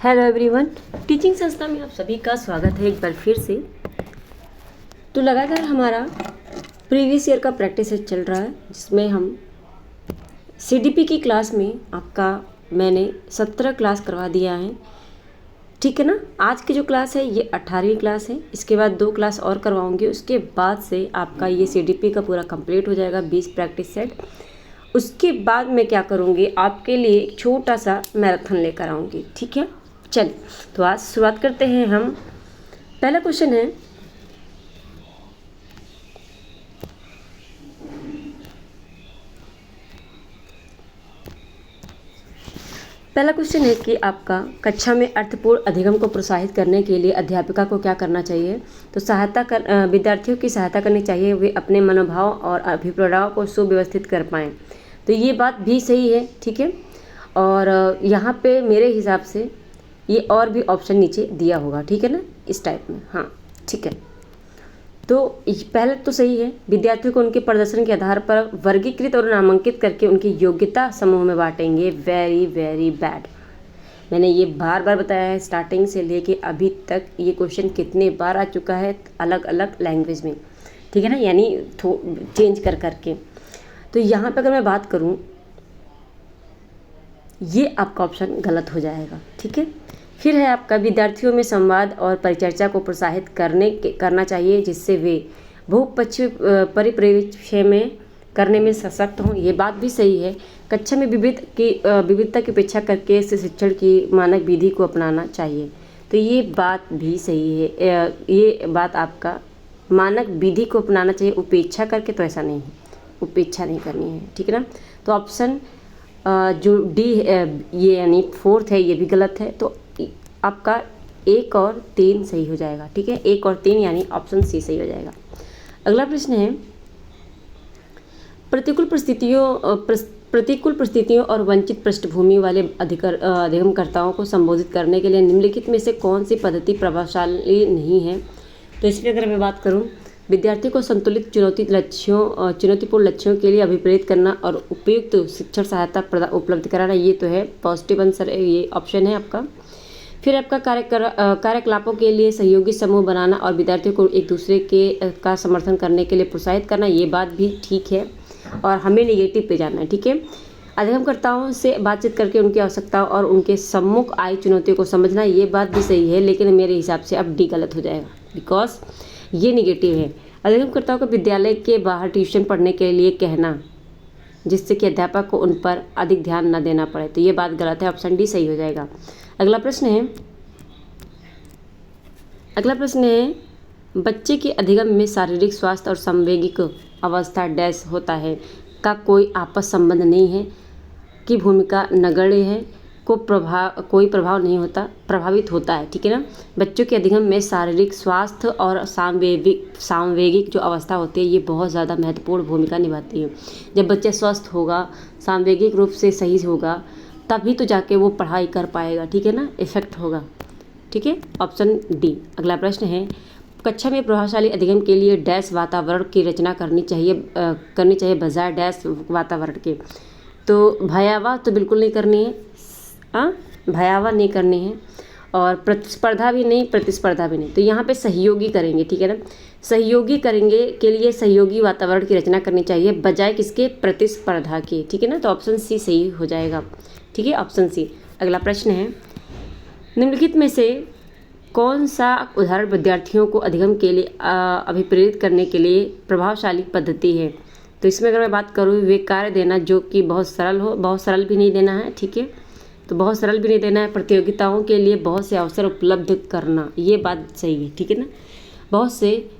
Hello everyone, teaching संस्था में आप सभी का स्वागत है एक बार फिर से। तो लगातार हमारा प्रीवियस ईयर का प्रैक्टिस चल रहा है, जिसमें हम सीडीपी की क्लास में आपका मैंने 17 क्लास करवा दिया है, ठीक है ना। आज की जो क्लास है ये 18वीं क्लास है। इसके बाद 2 क्लास और करवाऊंगी, उसके बाद से आपका ये सीडीपी का पूरा कंप्लीट हो जाएगा, 20 प्रैक्टिस सेट। उसके बाद मैं क्या करूँगी, आपके लिए एक छोटा सा मैराथन लेकर आऊँगी, ठीक है। चलिए, तो आज शुरुआत करते हैं हम। पहला क्वेश्चन है, कि आपका कक्षा में अर्थपूर्ण अधिगम को प्रोत्साहित करने के लिए अध्यापिका को क्या करना चाहिए। तो विद्यार्थियों की सहायता करनी चाहिए, वे अपने मनोभाव और अभिप्रायों को सुव्यवस्थित कर पाएँ। तो ये बात भी सही है, ठीक है। और यहाँ पे मेरे हिसाब से ये और भी ऑप्शन नीचे दिया होगा, ठीक है ना, इस टाइप में। हाँ, ठीक है। तो पहले तो सही है, विद्यार्थियों को उनके प्रदर्शन के आधार पर वर्गीकृत और नामांकित करके उनकी योग्यता समूह में बांटेंगे। Very very bad. मैंने ये बार बार बताया है, स्टार्टिंग से लेके अभी तक ये क्वेश्चन कितने बार आ चुका है अलग अलग लैंग्वेज में, ठीक है ना, यानी चेंज कर करके। तो यहाँ पर अगर मैं बात करूँ, ये आपका ऑप्शन गलत हो जाएगा, ठीक है। फिर है आपका, विद्यार्थियों में संवाद और परिचर्चा को प्रोत्साहित करना चाहिए, जिससे वे बहुपक्षीय परिप्रेक्ष्य में करने में सशक्त हों। ये बात भी सही है। कक्षा में विविधता की उपेक्षा करके शिक्षण की मानक विधि को अपनाना चाहिए। तो ये बात भी सही है। ये बात आपका मानक विधि को अपनाना चाहिए, उपेक्षा करके तो ऐसा नहीं है, उपेक्षा नहीं करनी है, ठीक है ना। तो ऑप्शन जो डी ये यानी 4th है, ये भी गलत है। तो आपका 1 और 3 सही हो जाएगा, ठीक है। 1 और 3 यानी ऑप्शन सी सही हो जाएगा। अगला प्रश्न है, प्रतिकूल परिस्थितियों और वंचित पृष्ठभूमि वाले अधिगमकर्ताओं को संबोधित करने के लिए निम्नलिखित में से कौन सी पद्धति प्रभावशाली नहीं है। तो इसमें अगर मैं बात करूं, विद्यार्थी को संतुलित चुनौतीपूर्ण लक्ष्यों के लिए अभिप्रेरित करना और उपयुक्त शिक्षण सहायता उपलब्ध कराना, ये तो है पॉजिटिव आंसर है, ये ऑप्शन है आपका। फिर आपका कार्यकलापों के लिए सहयोगी समूह बनाना और विद्यार्थियों को एक दूसरे का समर्थन करने के लिए प्रोत्साहित करना, ये बात भी ठीक है और हमें नेगेटिव पे जाना है, ठीक है। अधिगमकर्ताओं से बातचीत करके उनकी आवश्यकताओं और उनके सम्मुख आई चुनौतियों को समझना, ये बात भी सही है, लेकिन मेरे हिसाब से अब डी गलत हो जाएगा, बिकॉज ये निगेटिव है। अधिगमकर्ताओं को विद्यालय के बाहर ट्यूशन पढ़ने के लिए कहना, जिससे कि अध्यापक को उन पर अधिक ध्यान न देना पड़े, तो ये बात गलत है, ऑप्शन डी सही हो जाएगा। अगला प्रश्न है, बच्चे के अधिगम में शारीरिक स्वास्थ्य और सांवेगिक अवस्था डैश होता है का कोई आपस संबंध नहीं है, की भूमिका नगण्य है, कोई प्रभाव नहीं होता, प्रभावित होता है, ठीक है ना। बच्चों के अधिगम में शारीरिक स्वास्थ्य और सांवेगिक जो अवस्था होती है, ये बहुत ज़्यादा महत्वपूर्ण भूमिका निभाती है। जब बच्चा स्वस्थ होगा, सांवेगिक रूप से सही होगा, तभी तो जाके वो पढ़ाई कर पाएगा, ठीक है ना, इफेक्ट होगा, ठीक है, ऑप्शन डी। अगला प्रश्न है, कक्षा में प्रभावशाली अधिगम के लिए डैश वातावरण की रचना करनी चाहिए बजाय डैश वातावरण के। तो भयावह तो बिल्कुल नहीं करनी है, भयावह नहीं करनी है, और प्रतिस्पर्धा भी नहीं। तो यहाँ पे सहयोगी करेंगे, ठीक है ना, सहयोगी करेंगे के लिए सहयोगी वातावरण की रचना करनी चाहिए बजाय किसके, प्रतिस्पर्धा के, ठीक है ना। तो ऑप्शन सी सही हो जाएगा, ठीक है, ऑप्शन सी। अगला प्रश्न है, निम्नलिखित में से कौन सा उदाहरण विद्यार्थियों को अधिगम के लिए अभिप्रेरित करने के लिए प्रभावशाली पद्धति है। तो इसमें अगर मैं बात करूँ, वे कार्य देना जो कि बहुत सरल हो, बहुत सरल भी नहीं देना है, ठीक है, तो बहुत सरल भी नहीं देना है। प्रतियोगिताओं के लिए बहुत से अवसर उपलब्ध करना, ये बात सही है, ठीक है ना, बहुत से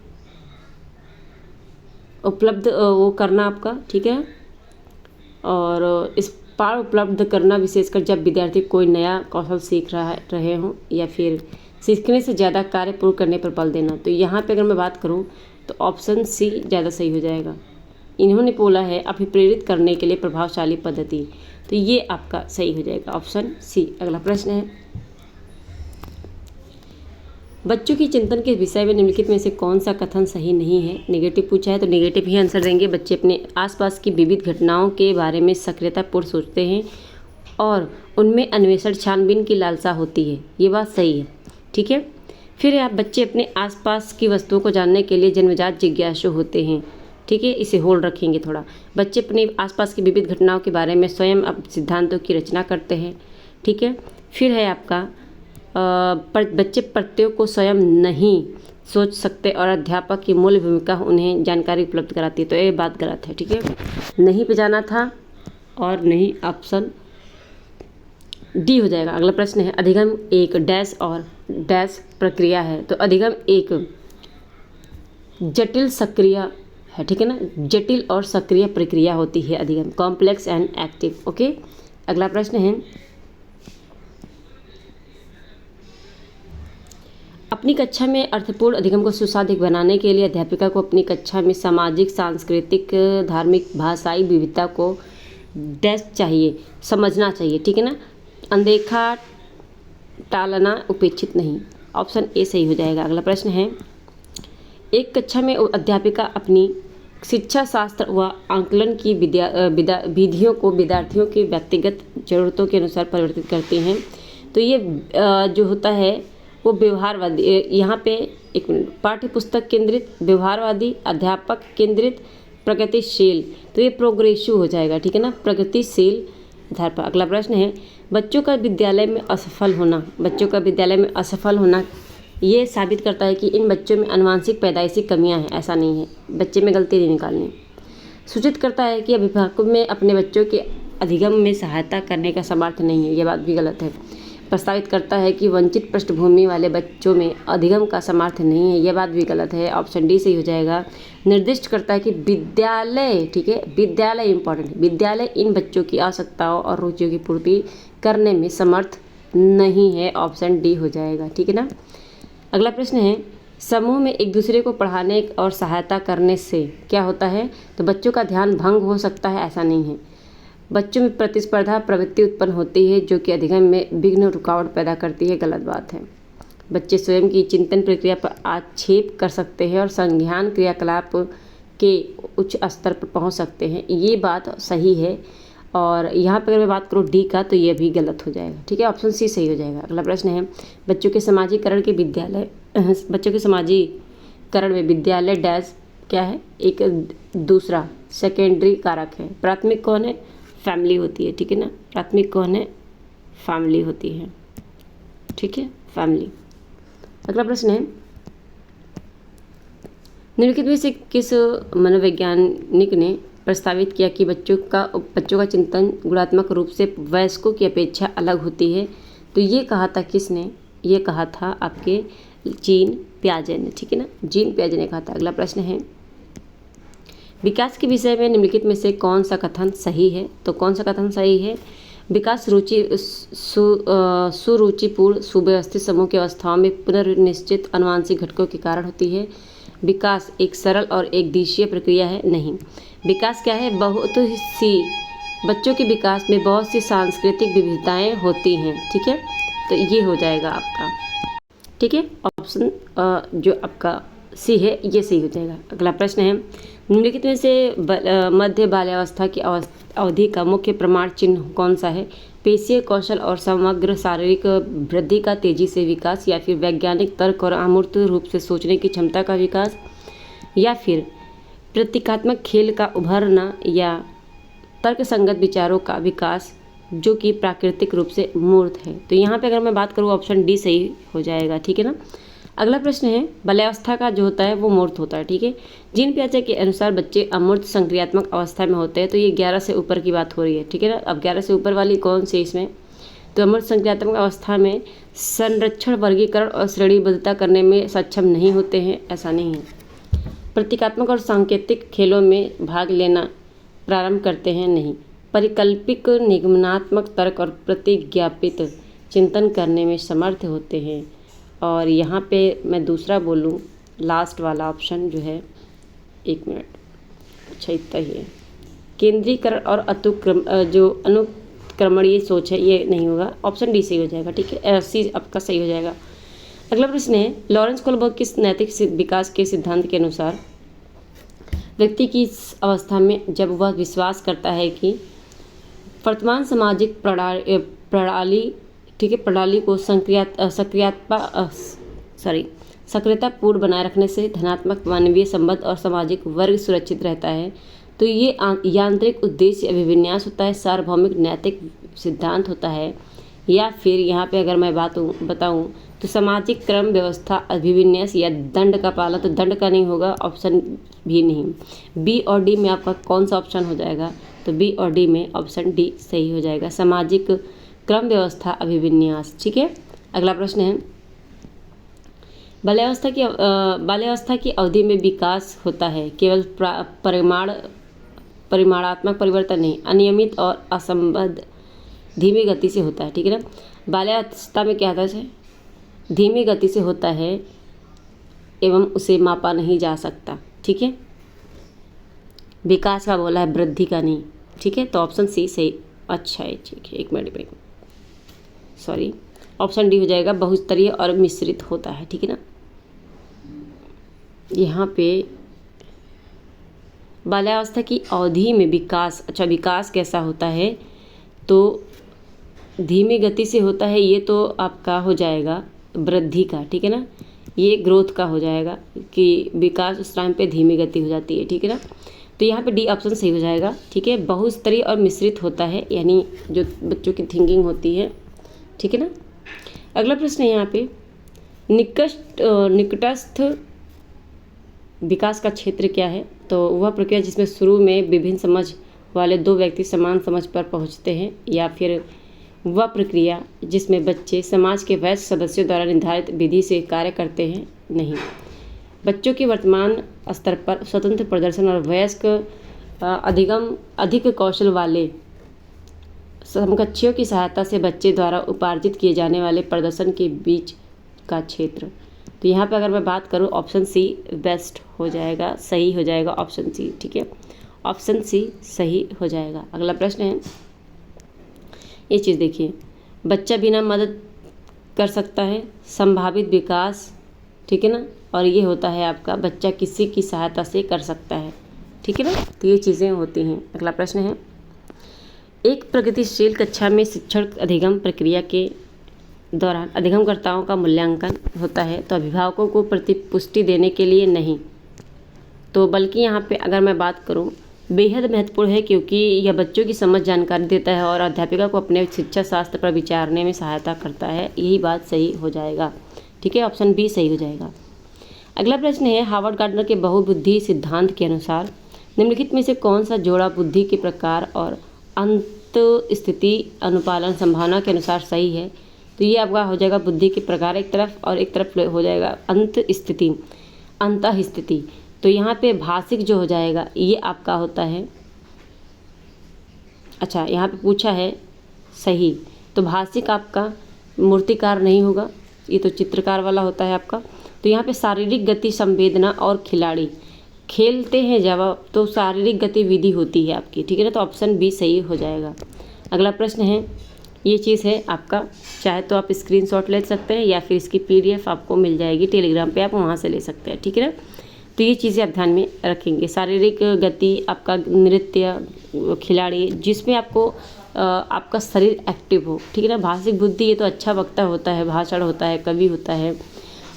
उपलब्ध वो करना आपका, ठीक है। और इस पार उपलब्ध करना, विशेषकर जब विद्यार्थी कोई नया कौशल सीख रहे हों या फिर सीखने से ज़्यादा कार्य पूर्ण करने पर बल देना। तो यहाँ पे अगर मैं बात करूँ तो ऑप्शन सी ज़्यादा सही हो जाएगा। इन्होंने बोला है अभिप्रेरित करने के लिए प्रभावशाली पद्धति, तो ये आपका सही हो जाएगा, ऑप्शन सी। अगला प्रश्न है, बच्चों की चिंतन के विषय में निम्नलिखित में से कौन सा कथन सही नहीं है। नेगेटिव पूछा है तो नेगेटिव ही आंसर देंगे। बच्चे अपने आसपास की विविध घटनाओं के बारे में सक्रियतापूर्वक सोचते हैं, और उनमें अन्वेषण छानबीन की लालसा होती है। ये बात सही है, ठीक है। फिर आप बच्चे अपने आसपास की वस्तुओं को जानने के लिए जन्मजात जिज्ञासु होते हैं, ठीक है। इसे होल्ड रखेंगे थोड़ा। बच्चे अपने आसपास की विविध घटनाओं के बारे में स्वयं अब सिद्धांतों की रचना करते हैं, ठीक है। फिर है आपका बच्चे प्रत्ययों को स्वयं नहीं सोच सकते और अध्यापक की मूल भूमिका उन्हें जानकारी उपलब्ध कराती है। तो ये बात गलत है, ठीक है। नहीं पे जाना था और नहीं, ऑप्शन डी हो जाएगा। अगला प्रश्न है, अधिगम एक डैश और डैश प्रक्रिया है। तो अधिगम एक जटिल सक्रिय है, ठीक है ना। जटिल और सक्रिय प्रक्रिया होती है अधिगम, कॉम्प्लेक्स एंड एक्टिव। ओके, अगला प्रश्न है, अपनी कक्षा में अर्थपूर्ण अधिगम को सुसाध्य बनाने के लिए अध्यापिका को अपनी कक्षा में सामाजिक, सांस्कृतिक, धार्मिक, भाषाई विविधता को डैश चाहिए, समझना चाहिए, ठीक है ना। अनदेखा, टालना, उपेक्षित नहीं। ऑप्शन ए सही हो जाएगा। अगला प्रश्न है, एक कक्षा में अध्यापिका अपनी शिक्षा शास्त्र व आंकलन की विधियों को विद्यार्थियों की व्यक्तिगत ज़रूरतों के अनुसार परिवर्तित करती हैं। तो ये जो होता है वो व्यवहारवादी, यहाँ पे एक पाठ्य पुस्तक केंद्रित, व्यवहारवादी, अध्यापक केंद्रित, प्रगतिशील। तो ये प्रोग्रेसिव हो जाएगा, ठीक है ना, प्रगतिशील आधार पर। अगला प्रश्न है, बच्चों का विद्यालय में असफल होना। बच्चों का विद्यालय में असफल होना ये साबित करता है कि इन बच्चों में आनुवंशिक पैदाइशी कमियां हैं, ऐसा नहीं है, बच्चे में गलती नहीं निकालनी। सूचित करता है कि अभिभावकों में अपने बच्चों के अधिगम में सहायता करने का सामर्थ्य नहीं है, ये बात भी गलत है। प्रस्तावित करता है कि वंचित पृष्ठभूमि वाले बच्चों में अधिगम का सामर्थ्य नहीं है, यह बात भी गलत है। ऑप्शन डी सही हो जाएगा। निर्दिष्ट करता है कि विद्यालय, ठीक है, विद्यालय इंपॉर्टेंट है, विद्यालय इन बच्चों की आवश्यकताओं और रुचियों की पूर्ति करने में समर्थ नहीं है। ऑप्शन डी हो जाएगा, ठीक है ना। अगला प्रश्न है, समूह में एक दूसरे को पढ़ाने और सहायता करने से क्या होता है। तो बच्चों का ध्यान भंग हो सकता है, ऐसा नहीं है। बच्चों में प्रतिस्पर्धा प्रवृत्ति उत्पन्न होती है जो कि अधिगम में विघ्न रुकावट पैदा करती है, गलत बात है। बच्चे स्वयं की चिंतन प्रक्रिया पर आक्षेप कर सकते हैं और संज्ञान क्रियाकलाप के उच्च स्तर पर पहुंच सकते हैं, ये बात सही है। और यहाँ पर अगर मैं बात करूँ डी का, तो ये भी गलत हो जाएगा, ठीक है। ऑप्शन सी सही हो जाएगा। अगला प्रश्न है, बच्चों के समाजीकरण में विद्यालय डैश क्या है, एक दूसरा सेकेंडरी कारक है। प्राथमिक कौन है, फैमिली होती है, ठीक है ना। प्राथमिक कौन है, फैमिली होती है, ठीक है, फैमिली। अगला प्रश्न है, निम्नलिखित में से किस मनोवैज्ञानिक ने प्रस्तावित किया कि बच्चों का चिंतन गुणात्मक रूप से वयस्कों की अपेक्षा अलग होती है। तो ये कहा था किसने, ये कहा था आपके जीन पियाजे ने, ठीक है ना, जीन पियाजे ने कहा था। अगला प्रश्न है, विकास के विषय में निम्नलिखित में से कौन सा कथन सही है। तो कौन सा कथन सही है, विकास सुरुचिपूर्ण सुव्यवस्थित समूह की अवस्थाओं में पुनर्निश्चित आनुवंशिक घटकों के कारण होती है। विकास एक सरल और एक दिशीय प्रक्रिया है, नहीं। विकास क्या है, बच्चों के विकास में बहुत सी सांस्कृतिक विविधताएं होती हैं, ठीक है। तो ये हो जाएगा आपका, ठीक है, ऑप्शन जो आपका सी है ये सही हो जाएगा। अगला प्रश्न है, निम्नलिखित में से मध्य बाल्यावस्था की अवधि का मुख्य प्रमाण चिन्ह कौन सा है। पेशीय कौशल और समग्र शारीरिक वृद्धि का तेजी से विकास, या फिर वैज्ञानिक तर्क और अमूर्त रूप से सोचने की क्षमता का विकास, या फिर प्रतीकात्मक खेल का उभरना, या तर्कसंगत विचारों का विकास जो कि प्राकृतिक रूप से मूर्त है। तो यहाँ पे अगर मैं बात करूँ ऑप्शन डी सही हो जाएगा, ठीक है ना। अगला प्रश्न है, बाल्यावस्था का जो होता है वो मूर्त होता है, ठीक है। जीन पियाजे के अनुसार बच्चे अमूर्त संक्रियात्मक अवस्था में होते हैं। तो ये 11 से ऊपर की बात हो रही है, ठीक है ना। अब 11 से ऊपर वाली कौन सी इसमें, तो अमूर्त संक्रियात्मक अवस्था में संरक्षण, वर्गीकरण और श्रेणीबद्धता करने में सक्षम नहीं होते हैं, ऐसा नहीं है। प्रतीकात्मक और सांकेतिक खेलों में भाग लेना प्रारंभ करते हैं, नहीं। परिकल्पिक, निगमनात्मक तर्क और प्रतिज्ञापित चिंतन करने में समर्थ होते हैं। और यहाँ पे मैं दूसरा बोलूँ, लास्ट वाला ऑप्शन जो है, एक मिनट, अच्छा इतना ही है, केंद्रीकरण और अनुक्रमणीय सोच है, ये नहीं होगा। ऑप्शन डी सही हो जाएगा, ठीक है, सी आपका सही हो जाएगा। अगला प्रश्न है, लॉरेंस कोलबर्ग के नैतिक विकास के सिद्धांत के अनुसार व्यक्ति की इस अवस्था में जब वह विश्वास करता है कि वर्तमान सामाजिक प्रणाली, ठीक है, प्रणाली को सक्रियतापूर्ण बनाए रखने से धनात्मक मानवीय संबंध और सामाजिक वर्ग सुरक्षित रहता है। तो ये यांत्रिक उद्देश्य अभिविन्यास होता है, सार्वभौमिक नैतिक सिद्धांत होता है, या फिर यहाँ पे अगर मैं बताऊँ तो सामाजिक क्रम व्यवस्था अभिविन्यास या दंड का पालन। तो दंड का नहीं होगा, ऑप्शन भी नहीं। बी और डी में आपका कौन सा ऑप्शन हो जाएगा? तो बी और डी में ऑप्शन डी सही हो जाएगा, सामाजिक क्रम व्यवस्था अभिविन्यास। ठीक है, अगला प्रश्न है, बाल्यावस्था की अवधि में विकास होता है, केवल परिमाणात्मक परिवर्तन नहीं, अनियमित और असंबद्ध धीमी गति से होता है। ठीक है ना, बाल्यावस्था में क्या होता है? धीमी गति से होता है एवं उसे मापा नहीं जा सकता। ठीक है, विकास का बोला है, वृद्धि का नहीं। ठीक है, तो ऑप्शन सी सही। अच्छा है, ठीक है, एक मिनट, सॉरी, ऑप्शन डी हो जाएगा, बहुस्तरीय और मिश्रित होता है। ठीक है ना, यहाँ पे बाल्यावस्था की अवधि में विकास, अच्छा विकास कैसा होता है? तो धीमी गति से होता है, ये तो आपका हो जाएगा वृद्धि का। ठीक है ना, ये ग्रोथ का हो जाएगा कि विकास उस टाइम पे धीमी गति हो जाती है। ठीक है ना, तो यहाँ पे डी ऑप्शन सही हो जाएगा। ठीक है, बहुस्तरीय और मिश्रित होता है, यानी जो बच्चों की थिंकिंग होती है। ठीक है ना, अगला प्रश्न है यहाँ पे, निकटस्थ विकास का क्षेत्र क्या है? तो वह प्रक्रिया जिसमें शुरू में विभिन्न समझ वाले दो व्यक्ति समान समझ पर पहुँचते हैं, या फिर वह प्रक्रिया जिसमें बच्चे समाज के वयस्क सदस्यों द्वारा निर्धारित विधि से कार्य करते हैं? नहीं, बच्चों के वर्तमान स्तर पर स्वतंत्र प्रदर्शन और वयस्क अधिक कौशल वाले समकक्षों की सहायता से बच्चे द्वारा उपार्जित किए जाने वाले प्रदर्शन के बीच का क्षेत्र। तो यहाँ पर अगर मैं बात करूँ, ऑप्शन सी बेस्ट हो जाएगा, सही हो जाएगा ऑप्शन सी। ठीक है, ऑप्शन सी सही हो जाएगा। अगला प्रश्न है, ये चीज़ देखिए, बच्चा बिना मदद कर सकता है, संभावित विकास। ठीक है ना, और ये होता है आपका बच्चा किसी की सहायता से कर सकता है। ठीक है ना, तो ये चीज़ें होती हैं। अगला प्रश्न है, एक प्रगतिशील कक्षा में शिक्षण अधिगम प्रक्रिया के दौरान अधिगमकर्ताओं का मूल्यांकन होता है, तो अभिभावकों को प्रतिपुष्टि देने के लिए नहीं, तो बल्कि यहाँ पे अगर मैं बात करूँ, बेहद महत्वपूर्ण है, क्योंकि यह बच्चों की समझ जानकारी देता है और अध्यापिका को अपने शिक्षा शास्त्र पर विचारने में सहायता करता है। यही बात सही हो जाएगा। ठीक है, ऑप्शन बी सही हो जाएगा। अगला प्रश्न है, हार्वर्ड गार्डनर के बहुबुद्धि सिद्धांत के अनुसार निम्नलिखित में से कौन सा जोड़ा बुद्धि के प्रकार और अंत स्थिति अनुपालन संभावना के अनुसार सही है? तो ये आपका हो जाएगा बुद्धि के प्रकार एक तरफ, और एक तरफ हो जाएगा अंतःस्थिति। तो यहाँ पे भाषिक जो हो जाएगा ये आपका होता है, अच्छा यहाँ पे पूछा है सही, तो भाषिक आपका मूर्तिकार नहीं होगा, ये तो चित्रकार वाला होता है आपका। तो यहाँ पे शारीरिक गति, संवेदना और खिलाड़ी खेलते हैं जब, तो शारीरिक गतिविधि होती है आपकी। ठीक है ना, तो ऑप्शन बी सही हो जाएगा। अगला प्रश्न है, ये चीज़ है आपका, चाहे तो आप स्क्रीनशॉट ले सकते हैं या फिर इसकी PDF आपको मिल जाएगी टेलीग्राम पे, आप वहाँ से ले सकते हैं। ठीक है ना, तो ये चीज़ें आप ध्यान में रखेंगे। शारीरिक गति, आपका नृत्य, खिलाड़ी, जिसमें आपको आपका शरीर एक्टिव हो। ठीक है ना, भाषिक बुद्धि, ये तो अच्छा वक्ता होता है, भाषण होता है, कवि होता है।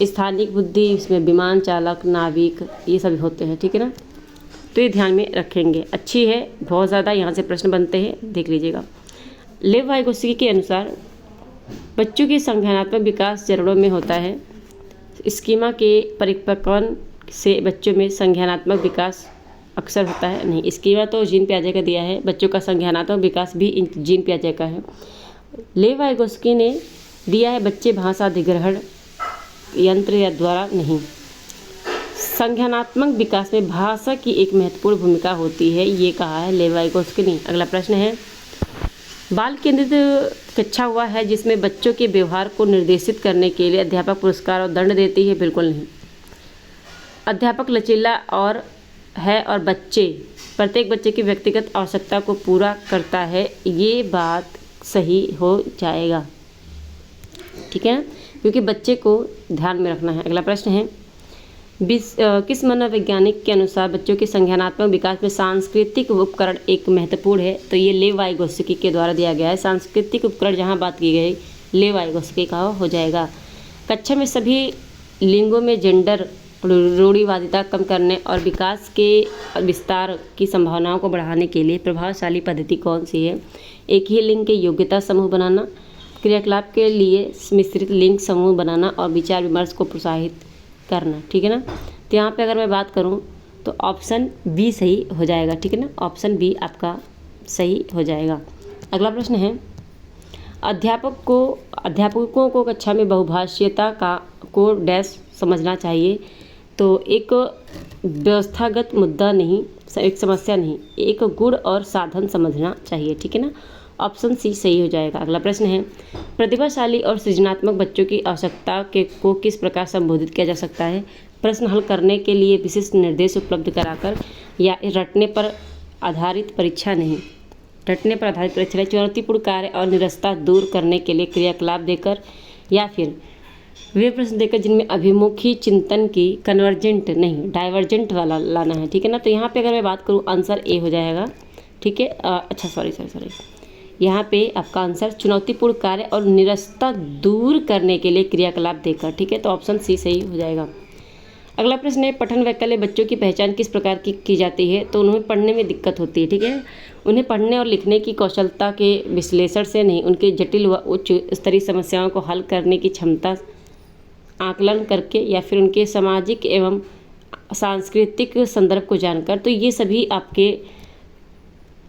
स्थानिक बुद्धि, इसमें विमान चालक, नाविक, ये सब होते हैं। ठीक है ना, तो ये ध्यान में रखेंगे। अच्छी है, बहुत ज़्यादा यहाँ से प्रश्न बनते हैं, देख लीजिएगा। लेव वाइगोत्स्की के अनुसार बच्चों के संज्ञानात्मक विकास चरणों में होता है। स्कीमा के परिपक्वन से बच्चों में संज्ञानात्मक विकास अक्सर होता है। नहीं, स्कीमा तो जीन पियाजे का दिया है, बच्चों का संज्ञानात्मक विकास भी जीन पियाजे का है। लेव वाइगोत्स्की ने दिया है बच्चे भाषा अधिग्रहण यंत्र या द्वारा नहीं। संज्ञानात्मक विकास में भाषा की एक महत्वपूर्ण भूमिका होती है, ये कहा है लेव वाइगोत्स्की ने। अगला प्रश्न है, बाल केंद्रित कक्षा हुआ है जिसमें बच्चों के व्यवहार को निर्देशित करने के लिए अध्यापक पुरस्कार और दंड देती है? बिल्कुल नहीं। अध्यापक लचीला और प्रत्येक बच्चे की व्यक्तिगत आवश्यकता को पूरा करता है, ये बात सही हो जाएगा। ठीक है ना, क्योंकि बच्चे को ध्यान में रखना है। अगला प्रश्न है, किस मनोवैज्ञानिक के अनुसार बच्चों के संज्ञानात्मक विकास में सांस्कृतिक उपकरण एक महत्वपूर्ण है? तो ये लेव वाइगोत्स्की के द्वारा दिया गया है। सांस्कृतिक उपकरण जहाँ बात की गई लेव वाइगोत्स्की का हो जाएगा। कक्षा में सभी लिंगों में जेंडर रूढ़िवादिता कम करने और विकास के विस्तार की संभावनाओं को बढ़ाने के लिए प्रभावशाली पद्धति कौन सी है? एक ही लिंग के योग्यता समूह बनाना, क्रियाकलाप के लिए मिश्रित लिंग समूह बनाना और विचार विमर्श को प्रोत्साहित करना। ठीक है ना। तो यहाँ पे अगर मैं बात करूँ तो ऑप्शन बी सही हो जाएगा। ठीक है ना, ऑप्शन बी आपका सही हो जाएगा। अगला प्रश्न है, अध्यापकों को कक्षा में बहुभाषीयता को डैश समझना चाहिए? तो एक व्यवस्थागत मुद्दा नहीं, एक समस्या नहीं, एक गुण और साधन समझना चाहिए। ठीक है ना, ऑप्शन सी सही हो जाएगा। अगला प्रश्न है, प्रतिभाशाली और सृजनात्मक बच्चों की आवश्यकता को किस प्रकार संबोधित किया जा सकता है? प्रश्न हल करने के लिए विशिष्ट निर्देश उपलब्ध कराकर, या रटने पर आधारित परीक्षा नहीं, चुनौतीपूर्ण कार्य और निरस्ता दूर करने के लिए क्रियाकलाप देकर, या फिर वे प्रश्न देकर जिनमें अभिमुखी चिंतन की कन्वर्जेंट नहीं डाइवर्जेंट वाला लाना है। ठीक है ना। तो यहाँ पे अगर मैं बात करूँ आंसर ए हो जाएगा। ठीक है, अच्छा सॉरी यहाँ पे आपका आंसर चुनौतीपूर्ण कार्य और निरस्ता दूर करने के लिए क्रियाकलाप देकर। ठीक है, तो ऑप्शन सी सही हो जाएगा। अगला प्रश्न है, पठन वैकल्य बच्चों की पहचान किस प्रकार की जाती है? तो उन्हें पढ़ने में दिक्कत होती है। ठीक है, उन्हें पढ़ने और लिखने की कौशलता के विश्लेषण से नहीं, उनके जटिल व उच्च स्तरीय समस्याओं को हल करने की क्षमता आकलन करके, या फिर उनके सामाजिक एवं सांस्कृतिक संदर्भ को जानकर। तो ये सभी आपके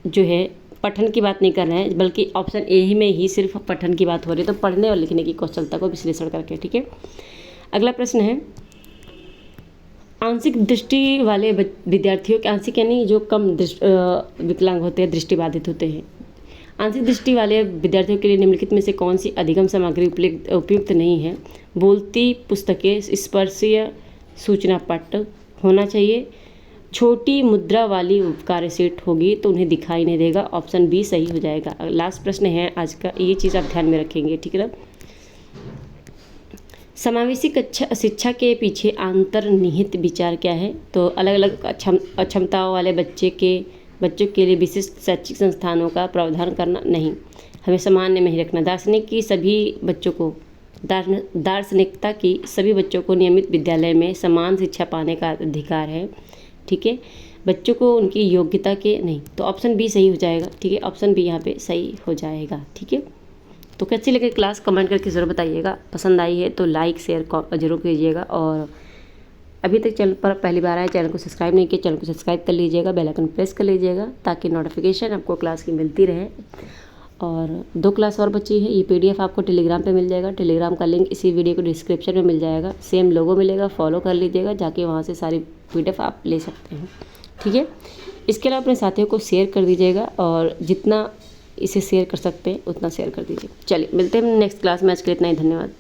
जो है पठन की बात नहीं कर रहे हैं, बल्कि ऑप्शन ए ही में ही सिर्फ पठन की बात हो रही है। तो पढ़ने और लिखने की कौशलता को विश्लेषण करके। ठीक है, अगला प्रश्न है, आंशिक दृष्टि वाले विद्यार्थियों के, आंशिक यानी जो कम विकलांग होते हैं, दृष्टिबाधित होते हैं, आंशिक दृष्टि वाले विद्यार्थियों के लिए निम्नलिखित में से कौन सी अधिगम सामग्री उपयुक्त नहीं है? बोलती पुस्तकें, स्पर्शीय सूचना पट होना चाहिए, छोटी मुद्रा वाली कार्य शीट होगी तो उन्हें दिखाई नहीं देगा। ऑप्शन बी सही हो जाएगा। लास्ट प्रश्न है आज का, ये चीज़ आप ध्यान में रखेंगे। ठीक है ना। समावेशी शिक्षा के पीछे अंतर्निहित विचार क्या है? तो अलग अलग अक्षमताओं वाले बच्चों के लिए विशिष्ट शैक्षिक संस्थानों का प्रावधान करना नहीं, हमें सामान्य में ही रखना, दार्शनिकता की सभी बच्चों को नियमित विद्यालय में समान शिक्षा पाने का अधिकार है। ठीक है, बच्चों को उनकी योग्यता के नहीं, तो ऑप्शन बी सही हो जाएगा। ठीक है, ऑप्शन बी यहाँ पे सही हो जाएगा। ठीक है, तो कैसी लगी क्लास कमेंट करके ज़रूर बताइएगा। पसंद आई है तो लाइक शेयर जरूर कीजिएगा, और अभी तक चैनल पर पहली बार आए, चैनल को सब्सक्राइब नहीं किया, चैनल को सब्सक्राइब कर लीजिएगा, बेल आइकन प्रेस कर लीजिएगा ताकि नोटिफिकेशन आपको क्लास की मिलती रहे। और 2 क्लास और बची है, ये PDF आपको टेलीग्राम पे मिल जाएगा। टेलीग्राम का लिंक इसी वीडियो को डिस्क्रिप्शन में मिल जाएगा, सेम लोगो मिलेगा, फॉलो कर लीजिएगा, जाके वहाँ से सारी PDF आप ले सकते हैं। ठीक है, इसके अलावा अपने साथियों को शेयर कर दीजिएगा, और जितना इसे शेयर कर सकते हैं उतना शेयर कर दीजिए। चलिए मिलते हैं नेक्स्ट क्लास में, आज के लिए इतना ही, धन्यवाद।